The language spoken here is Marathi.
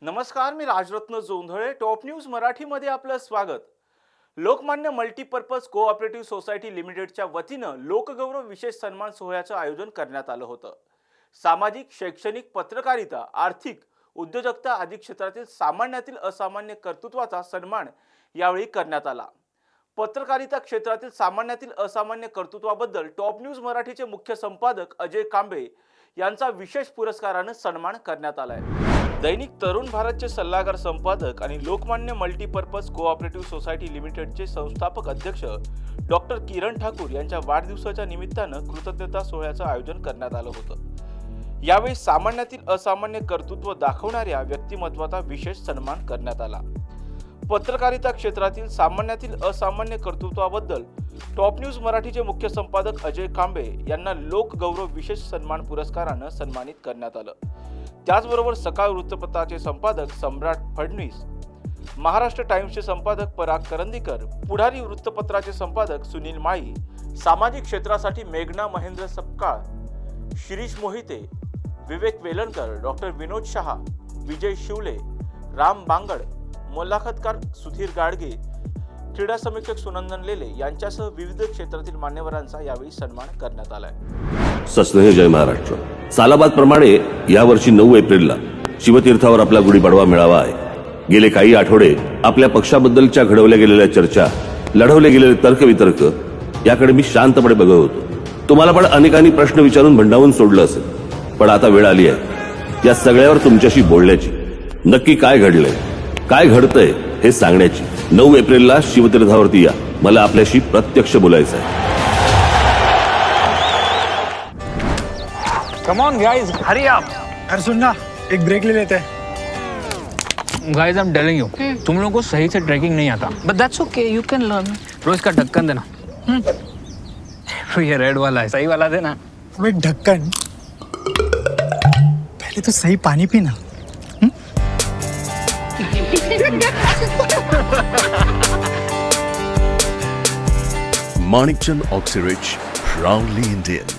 नमस्कार, मी राजरत्न जोंधळे. टॉप न्यूज मराठीमध्ये आपलं स्वागत. लोकमान्य मल्टीपर्पज कोऑपरेटिव्ह सोसायटी लिमिटेडच्या वतीनं लोकगौरव विशेष सन्मान सोहळ्याचं आयोजन करण्यात आलं होतं. सामाजिक, शैक्षणिक, पत्रकारिता, आर्थिक, उद्योजकता आदी क्षेत्रातील सामान्यातील असामान्य कर्तृत्वाचा सन्मान यावेळी करण्यात आला. पत्रकारिता क्षेत्रातील सामान्यातील असामान्य कर्तृत्वाबद्दल टॉप न्यूज मराठीचे मुख्य संपादक अजय कांबळे यांचा विशेष पुरस्काराने सन्मान करण्यात आलाय. दैनिक तरुण भारतचे सल्लागार संपादक आणि लोकमान्य मल्टीपर्पज कोऑपरेटिव्ह सोसायटी लिमिटेडचे संस्थापक अध्यक्ष डॉक्टर किरण ठाकूर यांच्या वाढदिवसाच्या निमित्तानं कृतज्ञता सोहळ्याचं आयोजन करण्यात आलं होतं. यावेळी सामान्यातील असामान्य कर्तृत्व दाखवणाऱ्या व्यक्तिमत्वाचा विशेष सन्मान करण्यात आला. पत्रकारिता क्षेत्रातील सामान्यातील असामान्य कर्तृत्वाबद्दल टॉप न्यूज मराठीचे मुख्य संपादक अजय कांबळे यांना लोकगौरव विशेष सन्मान पुरस्कारानं सन्मानित करण्यात आलं. त्याचबरोबर सकाळ वृत्तपत्राचे संपादक सम्राट फडणवीस, महाराष्ट्र टाइम्सचे संपादक पराग करंदीकर, पुढारी वृत्तपत्राचे संपादक सुनील माळी, सामाजिक क्षेत्रासाठी मेघना महेंद्र सपकाळ, शिरीष मोहिते, विवेक वेलणकर, डॉक्टर विनोद शहा, विजय शिवले, राम बांगड, मुलाखतकार सुधीर गाडगे, क्रीडा समीक्षक सुनंदन लेले यांच्यासह विविध क्षेत्रातील मान्यवरांचा यावेळी सन्मान करण्यात आलाय. सस्नेह जय महाराष्ट्र. सालाबाद प्रमाणे यावर्षी 9 एप्रिलला शिवतीर्थावर आपला गुढीपाडवा मेळावा आहे. गेले काही आठवडे आपल्या पक्षाबद्दलच्या घडवल्या गेलेल्या चर्चा, लढवले गेलेले तर्कवितर्क याकडे मी शांतपणे बघत होतो. तुम्हाला पण अनेकांनी प्रश्न विचारून भंडावून सोडलं असेल, पण आता वेळ आली आहे या सगळ्यावर तुमच्याशी बोलण्याची. नक्की काय घडलंय, काय घडतंय हे सांगण्याची. 9 एप्रिलला शिवतीर्थावरती या, मला आपल्याशी प्रत्यक्ष बोलायचं आहे. Come on guys, hurry up. अरे सुन ना, एक ब्रेक ले लेते हैं. Guys, I'm telling you, तुम लोगों को सही से ट्रैकिंग नहीं आता. But that's okay, you can learn. रोज का ढक्कन देना. तो ये रेड वाला है, सही वाला देना. अबे ढक्कन, पहले तो सही पानी पीना. Manikchand Oxyrich, proudly Indian.